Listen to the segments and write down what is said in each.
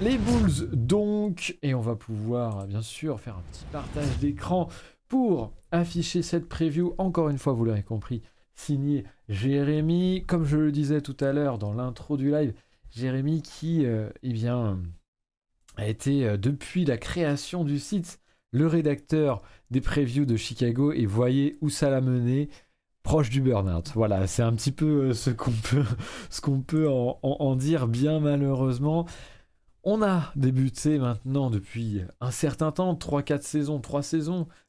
Les Bulls donc, et on va pouvoir bien sûr faire un petit partage d'écran pour afficher cette preview, encore une fois vous l'aurez compris, signé Jérémy, comme je le disais tout à l'heure dans l'intro du live, Jérémy qui a été depuis la création du site le rédacteur des previews de Chicago et voyez où ça l'a mené, proche du burn-out. Voilà, c'est un petit peu ce qu'on peut en dire bien malheureusement. On a débuté maintenant depuis un certain temps, 3 saisons,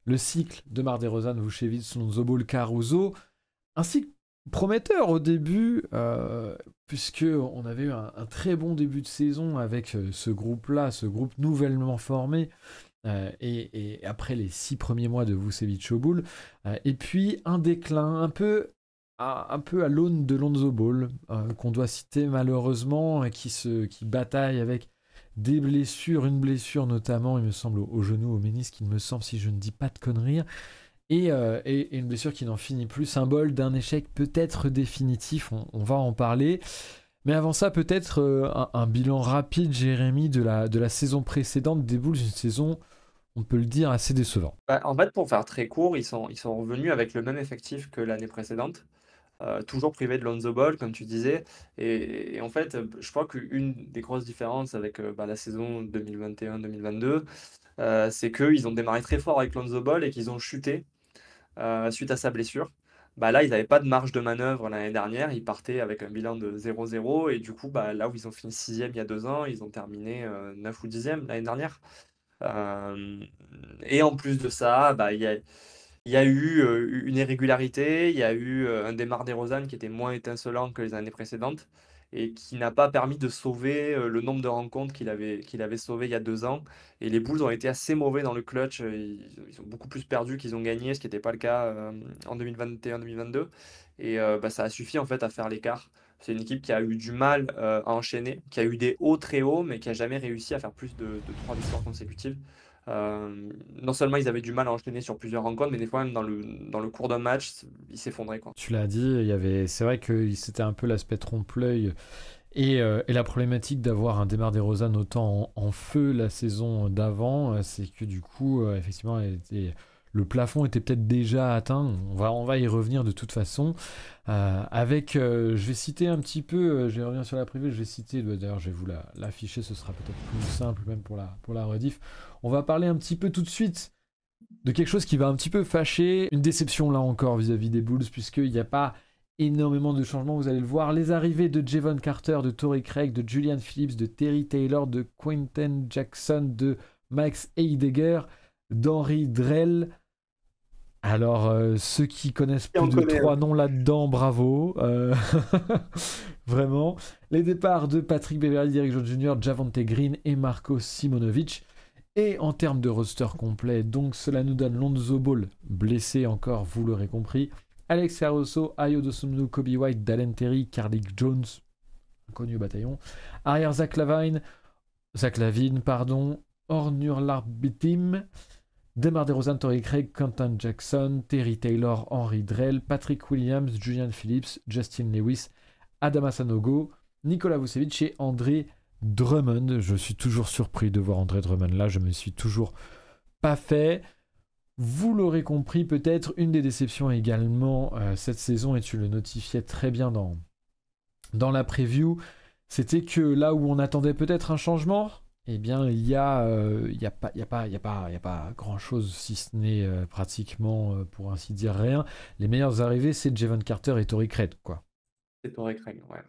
le cycle de Mar DeRozan, Vucevic, Lonzo Ball, Caruso. Un cycle prometteur au début, puisque on avait eu un très bon début de saison avec ce groupe-là, ce groupe nouvellement formé, et après les 6 premiers mois de Vucevic au Bull, et puis un déclin un peu à l'aune de Lonzo Ball, qu'on doit citer malheureusement, qui bataille avec des blessures, une blessure notamment, il me semble, au genou, au ménisque, il me semble, si je ne dis pas de conneries, et une blessure qui n'en finit plus, symbole d'un échec peut-être définitif, on va en parler. Mais avant ça, peut-être un bilan rapide, Jérémy, de la saison précédente des Bulls, une saison, on peut le dire, assez décevante. Bah, en fait, pour faire très court, ils sont revenus avec le même effectif que l'année précédente, toujours privés de Lonzo Ball, comme tu disais. Et en fait, je crois qu'une des grosses différences avec la saison 2021-2022, c'est qu'ils ont démarré très fort avec Lonzo Ball et qu'ils ont chuté suite à sa blessure. Bah, là, ils n'avaient pas de marge de manœuvre l'année dernière. Ils partaient avec un bilan de 0-0. Et du coup, bah, là où ils ont fini sixième il y a 2 ans, ils ont terminé 9 ou 10e l'année dernière. Euh, et en plus de ça, bah, il y a eu une irrégularité, il y a eu un Demar DeRozan qui était moins étincelant que les années précédentes et qui n'a pas permis de sauver le nombre de rencontres qu'il avait sauvé il y a 2 ans. Et les Bulls ont été assez mauvais dans le clutch. Ils ont beaucoup plus perdu qu'ils ont gagné, ce qui n'était pas le cas en 2021-2022. Et bah, ça a suffi en fait à faire l'écart. C'est une équipe qui a eu du mal à enchaîner, qui a eu des hauts très hauts, mais qui a jamais réussi à faire plus de 3 victoires consécutives. Non seulement ils avaient du mal à enchaîner sur plusieurs rencontres, mais des fois même dans le cours d'un match, ils s'effondraient, quoi. Tu l'as dit, c'est vrai que c'était un peu l'aspect trompe-l'œil et la problématique d'avoir un Demar DeRozan autant en feu la saison d'avant, c'est que du coup, effectivement, le plafond était peut-être déjà atteint. On va y revenir de toute façon. Je vais citer un petit peu, je vais revenir sur la privée, je vais citer, d'ailleurs, je vais vous l'afficher, ce sera peut-être plus simple même pour la rediff. On va parler un petit peu tout de suite de quelque chose qui va un petit peu fâcher, une déception là encore vis-à-vis des Bulls, puisqu'il n'y a pas énormément de changements, vous allez le voir. Les arrivées de Javon Carter, de Torrey Craig, de Julian Phillips, de Terry Taylor, de Quentin Jackson, de Max Heidegger, d'Henry Drell. Alors, ceux qui connaissent Et plus on de connaît, ouais. 3 noms là-dedans, bravo. Vraiment. Les départs de Patrick Beverley, Derrick Jones Jr., Javonte Green et Marco Simonovic. Et en termes de roster complet, donc cela nous donne Lonzo Ball, blessé encore, vous l'aurez compris. Alex Caruso, Ayo Dosunmu, Kobe White, Dalen Terry, Carlik Jones, inconnu au bataillon. Arrière Zach Lavine, pardon. Ornur Larbitim, Demar DeRozan, Torrey Craig, Quentin Jackson, Terry Taylor, Henry Drell, Patrick Williams, Julian Phillips, Justin Lewis, Adama Sanogo, Nikola Vucevic et André Drummond. Je suis toujours surpris de voir André Drummond là, je me suis toujours pas fait. Vous l'aurez compris, peut-être une des déceptions également cette saison, et tu le notifiais très bien dans la preview, c'était que là où on attendait peut-être un changement, eh bien il y a pas grand-chose, si ce n'est pratiquement, pour ainsi dire, rien. Les meilleurs arrivés, c'est Javon Carter et Torrey Craig, quoi. C'est Torrey Craig, ouais.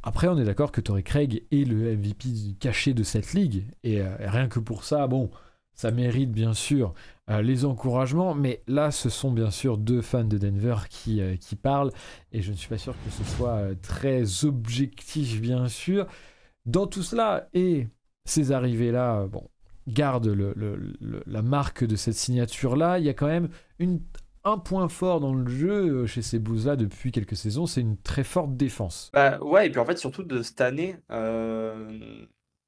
Après, on est d'accord que Torrey Craig est le MVP caché de cette ligue. Et rien que pour ça, bon, ça mérite bien sûr les encouragements. Mais là, ce sont bien sûr 2 fans de Denver qui parlent. Et je ne suis pas sûr que ce soit très objectif, bien sûr. Dans tout cela, et ces arrivées-là, bon, gardent la marque de cette signature-là. Il y a quand même un point fort dans le jeu chez ces Blues-là depuis quelques saisons, c'est une très forte défense. Bah, ouais, et puis en fait, surtout de cette année,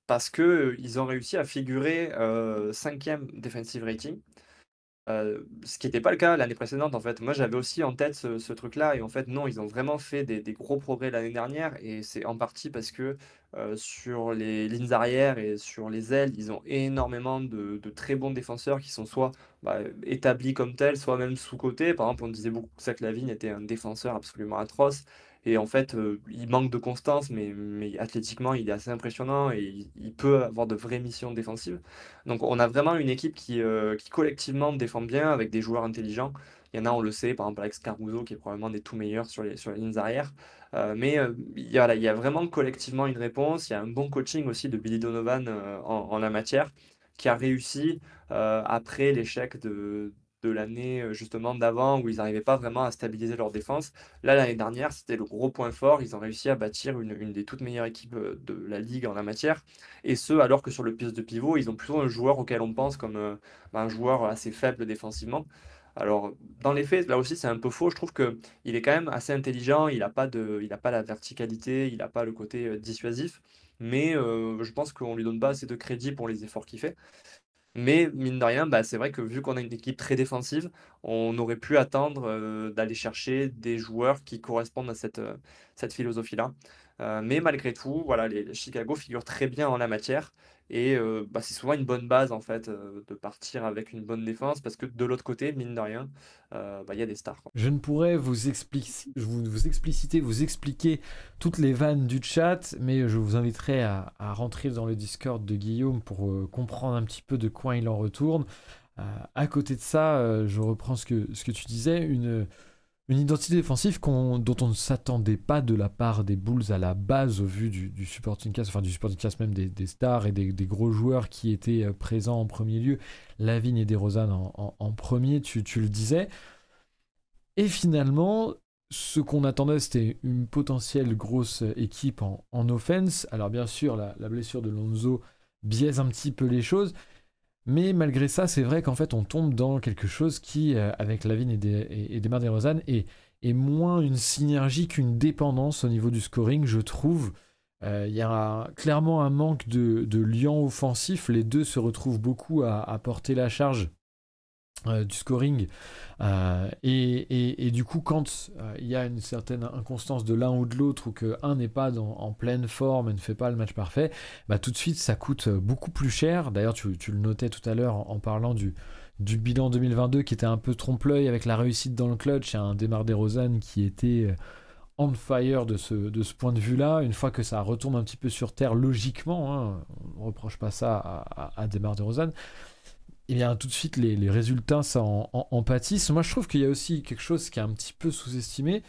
parce que ils ont réussi à figurer 5e defensive rating. Ce qui n'était pas le cas l'année précédente, en fait. Moi, j'avais aussi en tête ce truc-là et en fait, non, ils ont vraiment fait des gros progrès l'année dernière et c'est en partie parce que, sur les lignes arrières et sur les ailes, ils ont énormément de très bons défenseurs qui sont soit, établis comme tels, soit même sous-cotés. Par exemple, on disait beaucoup que Zach LaVine était un défenseur absolument atroce et en fait, il manque de constance mais athlétiquement, il est assez impressionnant et il peut avoir de vraies missions défensives. Donc on a vraiment une équipe qui collectivement défend bien avec des joueurs intelligents. Il y en a, on le sait, par exemple Alex Caruso qui est probablement des tout meilleurs sur les lignes arrière. Mais voilà, il y a vraiment collectivement une réponse. Il y a un bon coaching aussi de Billy Donovan en la matière qui a réussi après l'échec de l'année justement d'avant où ils n'arrivaient pas vraiment à stabiliser leur défense. Là, l'année dernière, c'était le gros point fort. Ils ont réussi à bâtir une des toutes meilleures équipes de la ligue en la matière. Et ce, alors que sur le poste de pivot, ils ont plutôt un joueur auquel on pense comme un joueur assez faible défensivement. Alors, dans les faits, là aussi, c'est un peu faux. Je trouve que il est quand même assez intelligent. Il a pas la verticalité, il n'a pas le côté dissuasif. Mais je pense qu'on lui donne pas assez de crédit pour les efforts qu'il fait. Mais mine de rien, c'est vrai que vu qu'on a une équipe très défensive, on aurait pu attendre d'aller chercher des joueurs qui correspondent à cette philosophie-là. Mais malgré tout, voilà, les Chicago figurent très bien en la matière. Et c'est souvent une bonne base en fait de partir avec une bonne défense parce que de l'autre côté, mine de rien, il y a des stars, quoi. Je ne pourrais vous expliciter, vous expliquer toutes les vannes du chat, mais je vous inviterai à rentrer dans le Discord de Guillaume pour comprendre un petit peu de quoi il en retourne. À côté de ça, je reprends ce que tu disais, une identité défensive dont on ne s'attendait pas de la part des Bulls à la base au vu du supporting cast, enfin du supporting cast même des stars et des gros joueurs qui étaient présents en premier lieu, Lavigne et DeRozan en premier, tu le disais. Et finalement, ce qu'on attendait, c'était une potentielle grosse équipe en offense. Alors bien sûr, la blessure de Lonzo biaise un petit peu les choses, mais malgré ça, c'est vrai qu'en fait, on tombe dans quelque chose qui, avec Lavine et Demar DeRozan, est moins une synergie qu'une dépendance au niveau du scoring, je trouve. Il y a clairement un manque de lien offensif. Les deux se retrouvent beaucoup à porter la charge du scoring. Et du coup, quand il y a une certaine inconstance de l'un ou de l'autre, ou qu'un n'est pas en pleine forme et ne fait pas le match parfait, tout de suite, ça coûte beaucoup plus cher. D'ailleurs, tu le notais tout à l'heure en parlant du bilan 2022 qui était un peu trompe-l'œil avec la réussite dans le clutch et un Demar DeRozan qui était on fire de ce point de vue-là. Une fois que ça retourne un petit peu sur terre, logiquement, hein, on ne reproche pas ça à Demar DeRozan, et bien tout de suite les résultats ça en pâtissent. Moi je trouve qu'il y a aussi quelque chose qui est un petit peu sous-estimé,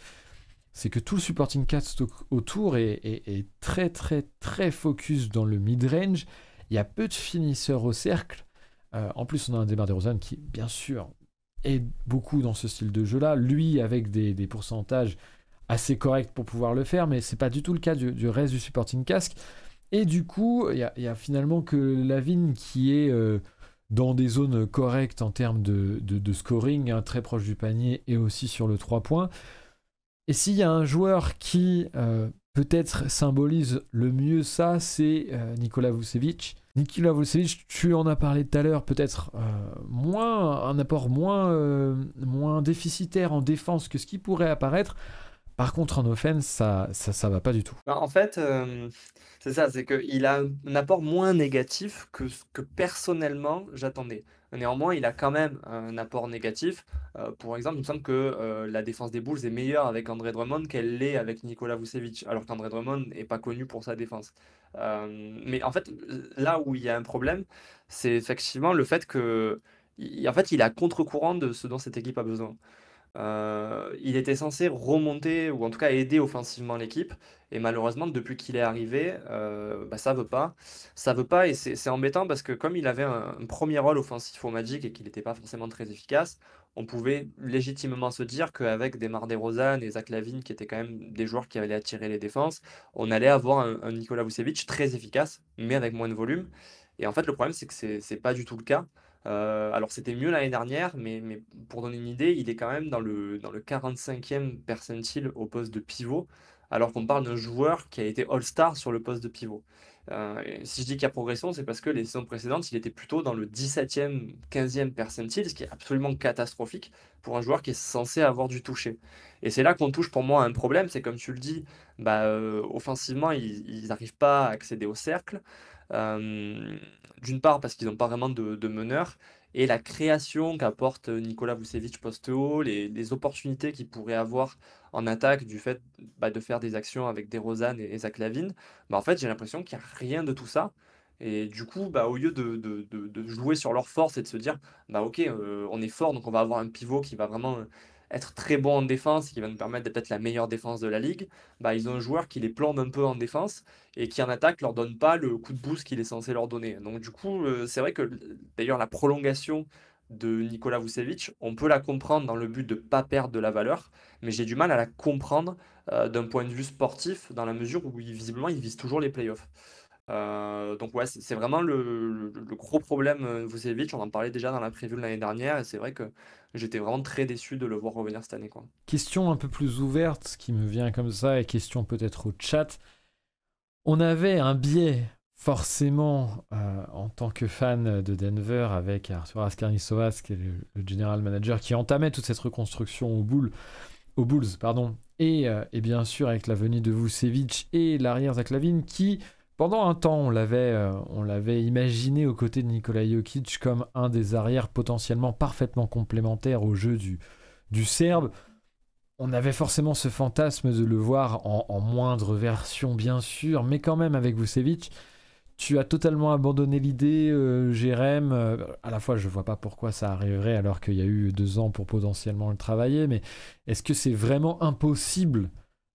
c'est que tout le supporting cast autour est très très très focus dans le mid-range. Il y a peu de finisseurs au cercle. En plus on a un Demar DeRozan qui bien sûr est beaucoup dans ce style de jeu là, lui avec des pourcentages assez corrects pour pouvoir le faire, mais c'est pas du tout le cas du reste du supporting cast. Et du coup il y a finalement que Lavine qui est dans des zones correctes en termes de scoring, hein, très proche du panier et aussi sur le 3 points. Et s'il y a un joueur qui peut-être symbolise le mieux ça, c'est Nikola Vucevic. Nikola Vucevic, tu en as parlé tout à l'heure, peut-être un apport moins déficitaire en défense que ce qui pourrait apparaître. Par contre, en offense, ça va pas du tout. En fait, c'est ça, c'est qu'il a un apport moins négatif que ce que personnellement j'attendais. Néanmoins, il a quand même un apport négatif. Pour exemple, il me semble que la défense des Bulls est meilleure avec André Drummond qu'elle l'est avec Nikola Vucevic, alors qu'André Drummond n'est pas connu pour sa défense. Mais en fait, là où il y a un problème, c'est effectivement le fait que, en fait, il est à contre-courant de ce dont cette équipe a besoin. Il était censé remonter ou en tout cas aider offensivement l'équipe et malheureusement depuis qu'il est arrivé, ça veut pas. Ça veut pas et c'est embêtant parce que comme il avait un premier rôle offensif au Magic et qu'il n'était pas forcément très efficace, on pouvait légitimement se dire qu'avec Demar DeRozan et Zach LaVine qui étaient quand même des joueurs qui allaient attirer les défenses, on allait avoir un Nikola Vucevic très efficace mais avec moins de volume. Et en fait le problème c'est que c'est pas du tout le cas. Alors c'était mieux l'année dernière, mais pour donner une idée, il est quand même dans le 45e percentile au poste de pivot, alors qu'on parle d'un joueur qui a été All-Star sur le poste de pivot. Et si je dis qu'il y a progression, c'est parce que les saisons précédentes, il était plutôt dans le 17e, 15e percentile, ce qui est absolument catastrophique pour un joueur qui est censé avoir du toucher. Et c'est là qu'on touche pour moi à un problème, c'est comme tu le dis, offensivement, ils n'arrivent pas à accéder au cercle. Euh, D'une part parce qu'ils n'ont pas vraiment de meneur, et la création qu'apporte Nikola Vucevic post-haut, les opportunités qu'il pourrait avoir en attaque du fait de faire des actions avec DeRozan et Zach LaVine, en fait, j'ai l'impression qu'il n'y a rien de tout ça. Et du coup, au lieu de jouer sur leur force et de se dire, ok, on est fort, donc on va avoir un pivot qui va vraiment être très bon en défense, qui va nous permettre d'être peut-être la meilleure défense de la ligue, ils ont un joueur qui les plombe un peu en défense et qui en attaque leur donne pas le coup de boost qu'il est censé leur donner. Donc du coup, c'est vrai que d'ailleurs la prolongation de Nikola Vucevic, on peut la comprendre dans le but de ne pas perdre de la valeur, mais j'ai du mal à la comprendre d'un point de vue sportif, dans la mesure où visiblement il vise toujours les playoffs. Donc ouais, c'est vraiment le gros problème Vucevic. On en parlait déjà dans la preview de l'année dernière, et c'est vrai que j'étais vraiment très déçu de le voir revenir cette année, quoi. Question un peu plus ouverte, qui me vient comme ça, et question peut-être au chat. On avait un biais, forcément, en tant que fan de Denver, avec Arthur Askarnisovas, qui est le general manager, qui entamait toute cette reconstruction aux Bulls, pardon, et bien sûr avec la venue de Vucevic et l'arrière Zach LaVine, qui, pendant un temps, on l'avait imaginé aux côtés de Nikola Jokic comme un des arrières potentiellement parfaitement complémentaires au jeu du Serbe. On avait forcément ce fantasme de le voir en moindre version, bien sûr, mais quand même avec Vucevic. Tu as totalement abandonné l'idée, Jérém. À la fois, je vois pas pourquoi ça arriverait alors qu'il y a eu 2 ans pour potentiellement le travailler, mais est-ce que c'est vraiment impossible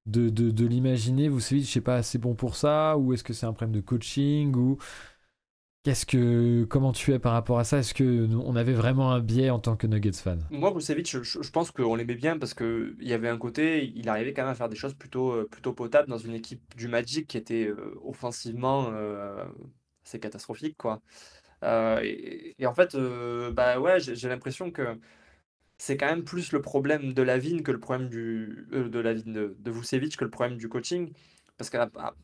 de l'imaginer? Vucevic, je sais pas, assez bon pour ça? Ou est-ce que c'est un problème de coaching? Ou comment tu es par rapport à ça? Est-ce que on avait vraiment un biais en tant que Nuggets fan? Moi, Vucevic, je pense qu'on l'aimait bien parce que il y avait un côté, il arrivait quand même à faire des choses plutôt potables dans une équipe du Magic qui était offensivement assez catastrophique, quoi. Et en fait, ouais, j'ai l'impression que c'est quand même plus le problème de Lavine que le problème de Lavine de Vucevic que le problème du coaching. Parce que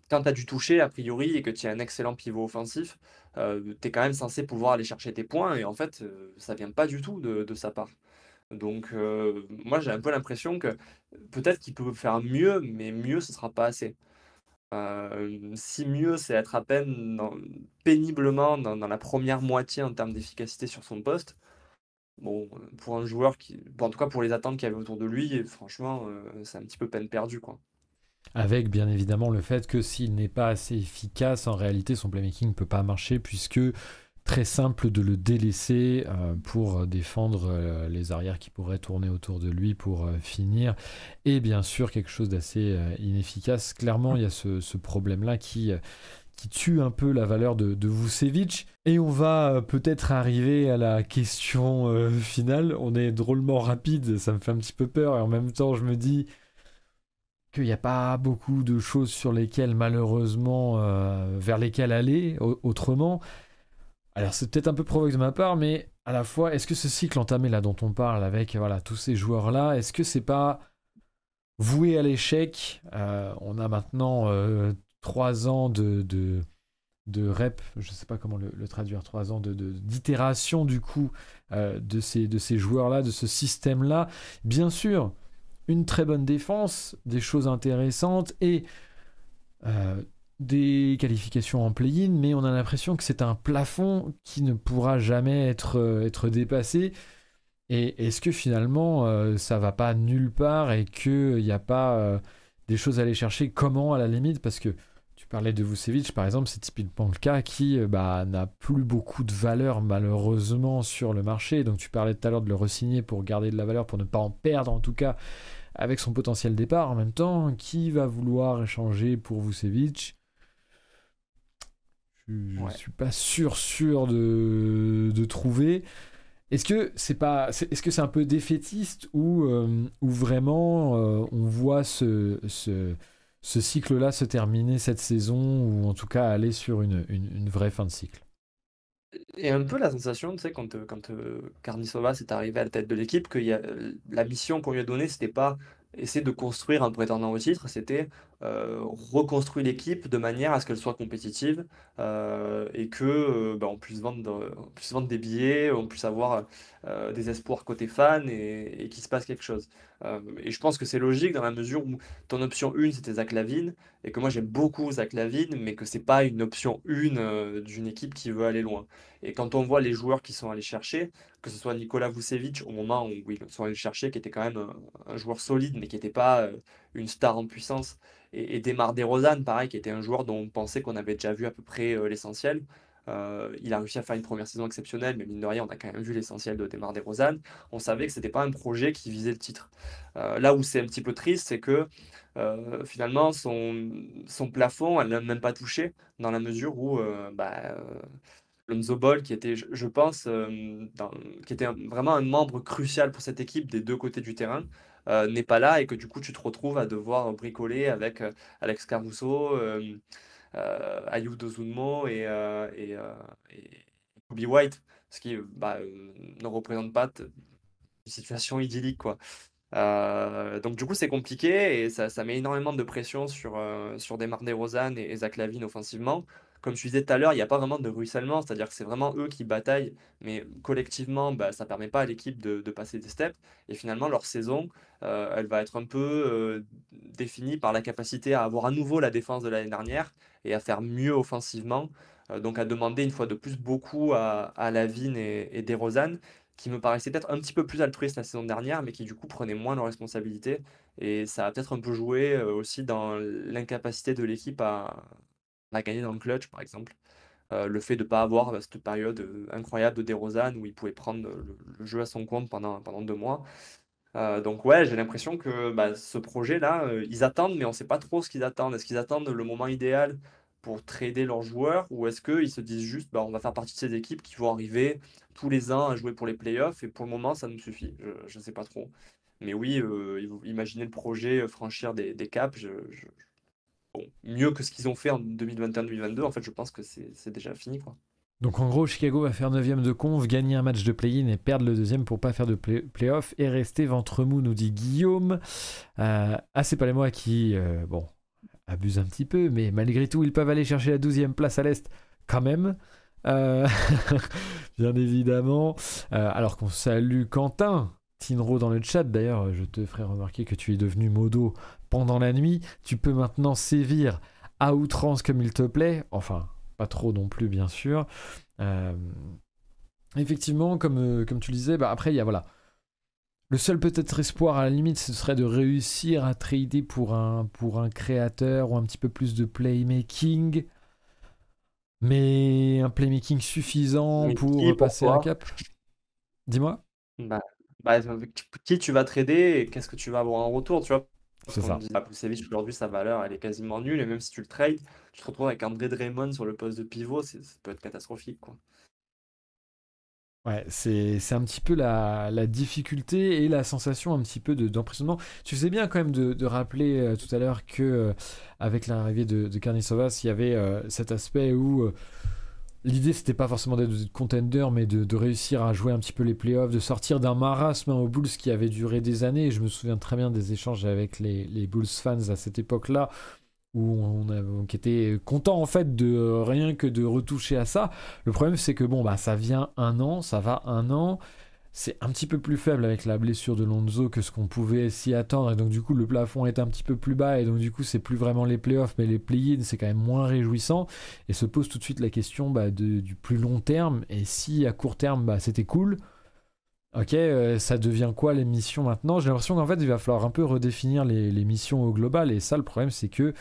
quand tu as du toucher, a priori, et que tu as un excellent pivot offensif, tu es quand même censé pouvoir aller chercher tes points. Et en fait, ça vient pas du tout de sa part. Donc, moi, j'ai un peu l'impression que peut-être qu'il peut faire mieux, mais mieux, ce sera pas assez. Si mieux, c'est être à peine péniblement dans la première moitié en termes d'efficacité sur son poste. Bon, pour un joueur en tout cas pour les attentes qu'il y avait autour de lui, et franchement, c'est un petit peu peine perdue, quoi. Avec bien évidemment le fait que s'il n'est pas assez efficace, en réalité son playmaking ne peut pas marcher puisque très simple de le délaisser pour défendre les arrières qui pourraient tourner autour de lui pour finir. Et bien sûr quelque chose d'assez inefficace. Clairement il y a ce problème-là qui tue un peu la valeur de Vucevic. Et on va peut-être arriver à la question finale. On est drôlement rapide, ça me fait un petit peu peur et en même temps je me dis qu'il n'y a pas beaucoup de choses sur lesquelles, malheureusement, vers lesquelles aller autrement. Alors, c'est peut-être un peu provoque de ma part, mais à la fois, est-ce que ce cycle entamé là dont on parle avec voilà, tous ces joueurs-là, est-ce que c'est pas voué à l'échec? On a maintenant 3 ans de rep, je ne sais pas comment le traduire, 3 ans d'itération du coup de ces joueurs-là, de ce système-là. Bien sûr, une très bonne défense, des choses intéressantes et des qualifications en play-in, mais on a l'impression que c'est un plafond qui ne pourra jamais être dépassé. Et est-ce que finalement ça va pas nulle part et qu'il n'y a pas des choses à aller chercher? Comment à la limite? Parce que tu parlais de Vucevic par exemple, c'est typiquement le cas qui n'a plus beaucoup de valeur malheureusement sur le marché. Donc tu parlais tout à l'heure de le re-signer pour garder de la valeur, pour ne pas en perdre en tout cas avec son potentiel départ. En même temps, qui va vouloir échanger pour Vucevic? Je Ouais. suis pas sûr de trouver. Est-ce que c'est un peu défaitiste ou vraiment on voit ce cycle-là se terminer cette saison ou en tout cas aller sur une vraie fin de cycle? Et un peu la sensation, tu sais, quand Karnisovas est arrivé à la tête de l'équipe, que la mission qu'on lui a donnée, c'était pas essayer de construire un prétendant au titre, c'était reconstruit l'équipe de manière à ce qu'elle soit compétitive et que on puisse vendre des billets, on puisse avoir des espoirs côté fan et qu'il se passe quelque chose. Et je pense que c'est logique dans la mesure où ton option 1 c'était Zach LaVine et que moi j'aime beaucoup Zach LaVine, mais que c'est pas une option 1 d'une équipe qui veut aller loin. Et quand on voit les joueurs qui sont allés chercher, que ce soit Nikola Vucevic au moment où ils sont allés le chercher, qui était quand même un joueur solide, mais qui n'était pas une star en puissance, et Demar DeRozan, pareil, qui était un joueur dont on pensait qu'on avait déjà vu à peu près l'essentiel. Il a réussi à faire une première saison exceptionnelle, mais mine de rien, on a quand même vu l'essentiel de Demar DeRozan. On savait que c'était pas un projet qui visait le titre. Là où c'est un petit peu triste, c'est que finalement, son plafond, elle l'a même pas touché, dans la mesure où Lonzo Ball, qui était, je pense, qui était vraiment un membre crucial pour cette équipe des deux côtés du terrain, n'est pas là et que du coup tu te retrouves à devoir bricoler avec Alex Caruso, Ayoub Dosunmu et Kobe White, ce qui ne représente pas une situation idyllique, quoi. Donc du coup c'est compliqué et ça met énormément de pression sur DeMar DeRozan et Zach LaVine offensivement. Comme je disais tout à l'heure, il n'y a pas vraiment de ruissellement, c'est-à-dire que c'est vraiment eux qui bataillent, mais collectivement, ça ne permet pas à l'équipe de passer des steps. Et finalement, leur saison, elle va être un peu définie par la capacité à avoir à nouveau la défense de l'année dernière et à faire mieux offensivement. Donc à demander une fois de plus beaucoup à LaVine et DeRozan qui me paraissait peut-être un petit peu plus altruiste la saison dernière, mais qui du coup prenait moins leurs responsabilités. Et ça a peut-être un peu joué aussi dans l'incapacité de l'équipe à gagner dans le clutch, par exemple. Le fait de ne pas avoir cette période incroyable de DeRozan où il pouvait prendre le jeu à son compte pendant 2 mois. Donc ouais, j'ai l'impression que ce projet-là, ils attendent, mais on ne sait pas trop ce qu'ils attendent. Est-ce qu'ils attendent le moment idéal pour trader leurs joueurs ou est-ce qu'ils se disent juste on va faire partie de ces équipes qui vont arriver tous les ans à jouer pour les playoffs et pour le moment ça nous suffit. Je ne sais pas trop. Mais oui, imaginez le projet franchir des caps. Bon, mieux que ce qu'ils ont fait en 2021-2022, en fait, je pense que c'est déjà fini, quoi. Donc en gros, Chicago va faire 9ème de conf, gagner un match de play-in et perdre le deuxième pour pas faire de play-off et rester ventre mou, nous dit Guillaume. C'est pas les mois qui, abusent un petit peu, mais malgré tout, ils peuvent aller chercher la 12e place à l'Est quand même. Bien évidemment. Alors qu'on salue Quentin Tinro dans le chat. D'ailleurs, je te ferai remarquer que tu es devenu modo pendant la nuit. Tu peux maintenant sévir à outrance comme il te plaît. Enfin, pas trop non plus, bien sûr. Effectivement, comme tu le disais, après, il y a voilà. Le seul peut-être espoir à la limite, ce serait de réussir à trader pour un créateur ou un petit peu plus de playmaking. Mais un playmaking suffisant Mais pour passer un pourquoi? cap. Dis-moi. Bah, avec qui tu vas trader et qu'est-ce que tu vas avoir en retour, tu vois? Parce C'est qu'on ça. dit, Vucevic, aujourd'hui, sa valeur, elle est quasiment nulle. Et même si tu le trades, tu te retrouves avec André Drummond sur le poste de pivot, ça peut être catastrophique, quoi. Ouais, c'est un petit peu la difficulté et la sensation un petit peu d'emprisonnement. Tu faisais bien quand même de rappeler tout à l'heure que avec l'arrivée de Karnisovas, il y avait cet aspect où l'idée c'était pas forcément d'être contender, mais de réussir à jouer un petit peu les playoffs, de sortir d'un marasme aux Bulls qui avait duré des années. Et je me souviens très bien des échanges avec les Bulls fans à cette époque-là, où on était content en fait de rien que de retoucher à ça. Le problème c'est que ça vient ça va un an. C'est un petit peu plus faible avec la blessure de Lonzo que ce qu'on pouvait s'y attendre. Et donc du coup le plafond est un petit peu plus bas. Et donc du coup c'est plus vraiment les playoffs, mais les play-in c'est quand même moins réjouissant. Et se pose tout de suite la question du plus long terme. Et si à court terme c'était cool, ok, ça devient quoi les missions maintenant? J'ai l'impression qu'en fait il va falloir un peu redéfinir les missions au global. Et ça le problème c'est que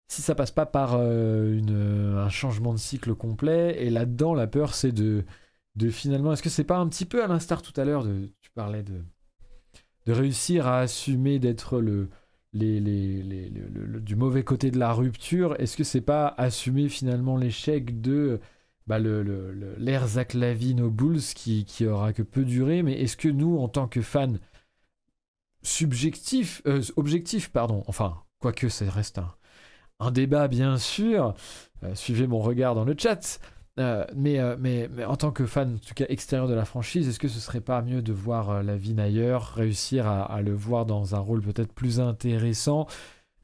si ça passe pas par un changement de cycle complet, et là-dedans, la peur, c'est de finalement... Est-ce que c'est pas un petit peu à l'instar tout à l'heure, tu parlais de réussir à assumer d'être du mauvais côté de la rupture? Est-ce que c'est pas assumer finalement l'échec de l'ère Zach LaVine aux Bulls qui aura que peu duré? Mais est-ce que nous, en tant que fans objectifs, pardon, enfin, quoique ça reste un débat bien sûr, suivez mon regard dans le chat, mais en tant que fan, en tout cas extérieur de la franchise, est-ce que ce serait pas mieux de voir LaVine ailleurs, réussir à le voir dans un rôle peut-être plus intéressant,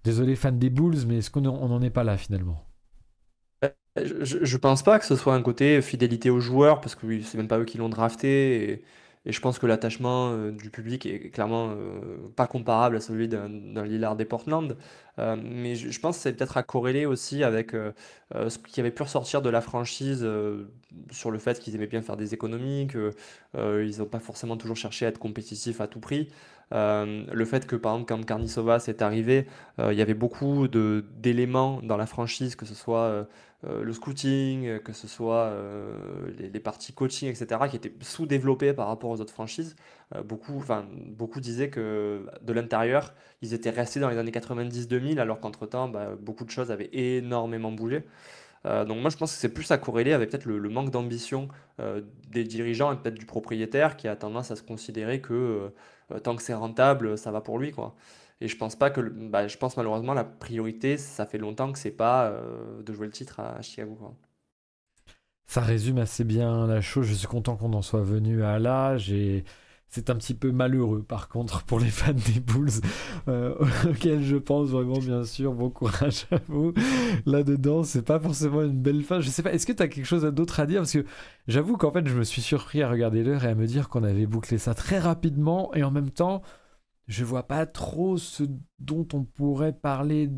Désolé, fan des Bulls, mais est-ce qu'on on n'en est pas là finalement? Je pense pas que ce soit un côté fidélité aux joueurs, parce que oui, c'est même pas eux qui l'ont drafté, et je pense que l'attachement du public est clairement pas comparable à celui d'un Lillard des Portland. Mais je pense que c'est peut-être à corréler aussi avec ce qui avait pu ressortir de la franchise sur le fait qu'ils aimaient bien faire des économies, que ils n'ont pas forcément toujours cherché à être compétitifs à tout prix. Le fait que par exemple quand Karnisovas est arrivé, il y avait beaucoup d'éléments dans la franchise, que ce soit le scouting, que ce soit les parties coaching, etc., qui étaient sous-développées par rapport aux autres franchises. Beaucoup disaient que de l'intérieur, ils étaient restés dans les années 90-2000, alors qu'entre-temps, beaucoup de choses avaient énormément bougé. Donc moi, je pense que c'est plus à corréler avec peut-être le manque d'ambition des dirigeants et peut-être du propriétaire qui a tendance à se considérer que tant que c'est rentable, ça va pour lui, quoi. Et je pense pas que, je pense malheureusement la priorité, ça fait longtemps que c'est pas de jouer le titre à Chicago, quoi. Ça résume assez bien la chose. Je suis content qu'on en soit venu à là. C'est un petit peu malheureux, par contre, pour les fans des Bulls, euh, auxquels je pense vraiment, bien sûr. Bon courage à vous. Là-dedans, c'est pas forcément une belle fin. Je sais pas, est-ce que tu as quelque chose d'autre à dire? Parce que j'avoue qu'en fait, je me suis surpris à regarder l'heure et à me dire qu'on avait bouclé ça très rapidement. Et en même temps, je vois pas trop ce dont on pourrait parler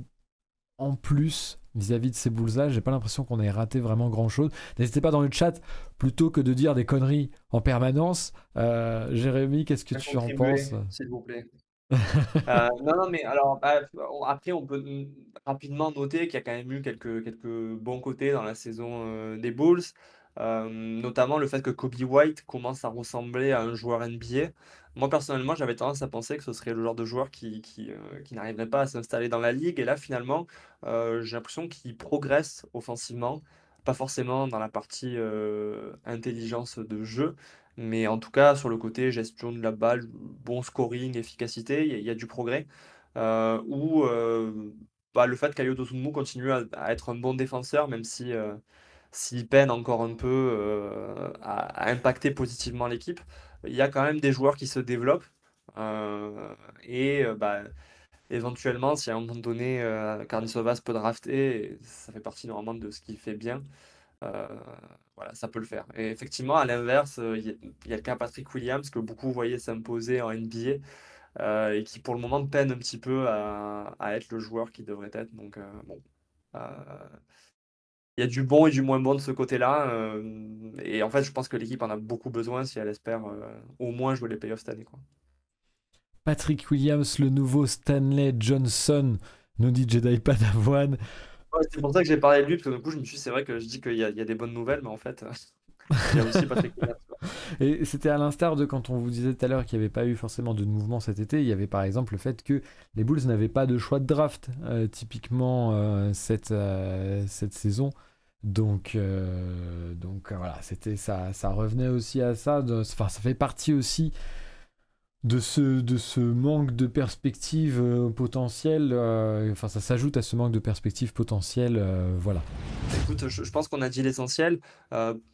en plus vis-à-vis de ces Bulls-là. J'ai pas l'impression qu'on ait raté vraiment grand-chose. N'hésitez pas dans le chat, plutôt que de dire des conneries en permanence. Jérémy, qu'est-ce que À tu en contribuer, penses? s'il vous plaît. Non, non, mais alors, après, on peut rapidement noter qu'il y a quand même eu quelques bons côtés dans la saison des Bulls. Notamment le fait que Kobe White commence à ressembler à un joueur NBA. Moi, personnellement, j'avais tendance à penser que ce serait le genre de joueur qui n'arriverait pas à s'installer dans la ligue. Et là, finalement, j'ai l'impression qu'il progresse offensivement. Pas forcément dans la partie intelligence de jeu, mais en tout cas, sur le côté gestion de la balle, bon scoring, efficacité, il y a du progrès. Le fait qu'Ayo Dosunmu continue à être un bon défenseur, même si s'il peine encore un peu à impacter positivement l'équipe, il y a quand même des joueurs qui se développent. Euh, et éventuellement, si à un moment donné, Karnisovas peut drafter, ça fait partie normalement de ce qu'il fait bien. Euh, voilà, ça peut le faire. Et effectivement, à l'inverse, il y a le cas Patrick Williams que beaucoup voyaient s'imposer en NBA et qui pour le moment peine un petit peu à être le joueur qu'il devrait être. Donc bon, Euh, il y a du bon et du moins bon de ce côté-là. Et en fait, je pense que l'équipe en a beaucoup besoin si elle espère au moins jouer les playoffs cette année, quoi. Patrick Williams, le nouveau Stanley Johnson, nous dit Jedi Padawan. Ouais, c'est pour ça que j'ai parlé de lui, parce que du coup, je me suis dit, c'est vrai que je dis qu'il y a des bonnes nouvelles, mais en fait, il y a aussi Patrick Williams, quoi. Et c'était à l'instar de quand on vous disait tout à l'heure qu'il n'y avait pas eu forcément de mouvement cet été. Il y avait par exemple le fait que les Bulls n'avaient pas de choix de draft, typiquement cette saison. Donc voilà, c'était ça, ça revenait aussi à ça. Enfin, ça fait partie aussi de ce manque de perspective potentielle. Enfin, ça s'ajoute à ce manque de perspective potentielle. Voilà. Écoute, je pense qu'on a dit l'essentiel.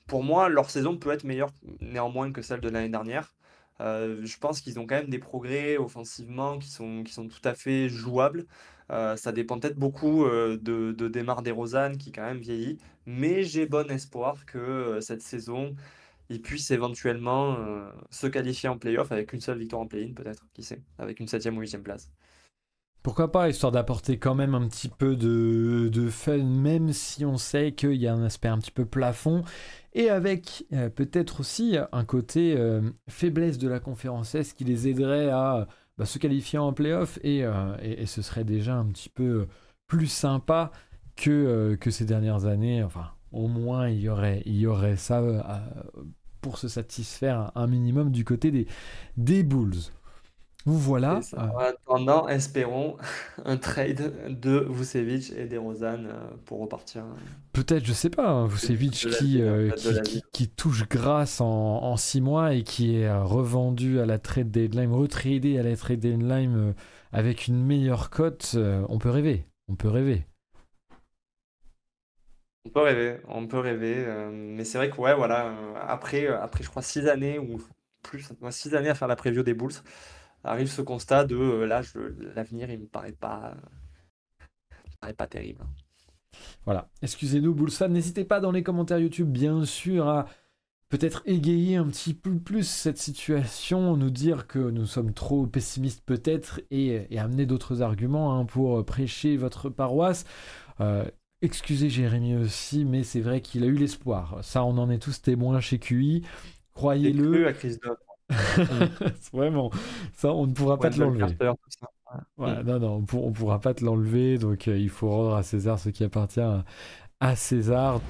Pour moi, leur saison peut être meilleure néanmoins que celle de l'année dernière. Je pense qu'ils ont quand même des progrès offensivement qui sont tout à fait jouables. Ça dépend peut-être beaucoup de Demar DeRozan qui quand même vieillit. Mais j'ai bon espoir que cette saison, ils puissent éventuellement se qualifier en playoff avec une seule victoire en play-in peut-être, qui sait, avec une septième ou huitième place. Pourquoi pas, histoire d'apporter quand même un petit peu de fun, même si on sait qu'il y a un aspect un petit peu plafond, et avec peut-être aussi un côté faiblesse de la conférence Est qui les aiderait à se qualifier en playoff, et ce serait déjà un petit peu plus sympa que ces dernières années. Enfin, au moins, il y aurait ça pour se satisfaire un minimum du côté des Bulls. Vous C'est voilà. ça. En attendant, espérons un trade de Vucevic et DeRozan pour repartir Peut-être, je sais pas, hein, Vucevic de la vie, en fait, de qui, la vie. qui, qui touche grâce en 6 mois et qui est revendu à la trade deadline, retradé à la trade deadline avec une meilleure cote. On peut rêver, on peut rêver. On peut rêver, mais c'est vrai que ouais, voilà, après je crois 6 années ou plus, ouais, 6 années à faire la preview des Bulls, arrive ce constat de là, l'avenir il me paraît pas n'est pas terrible. Voilà, excusez-nous, Bulls fans, n'hésitez pas dans les commentaires YouTube, bien sûr, à peut-être égayer un petit peu plus cette situation, nous dire que nous sommes trop pessimistes peut-être, et amener d'autres arguments hein, pour prêcher votre paroisse. Excusez Jérémy aussi, mais c'est vrai qu'il a eu l'espoir. Ça, on en est tous témoins chez QI. J'ai Croyez-le. cru à Christophe. Vraiment, ça, on ne pourra pas te Wendell l'enlever. Carter, tout ça. Ouais, non, on pourra pas te l'enlever, donc il faut rendre à César ce qui appartient à César.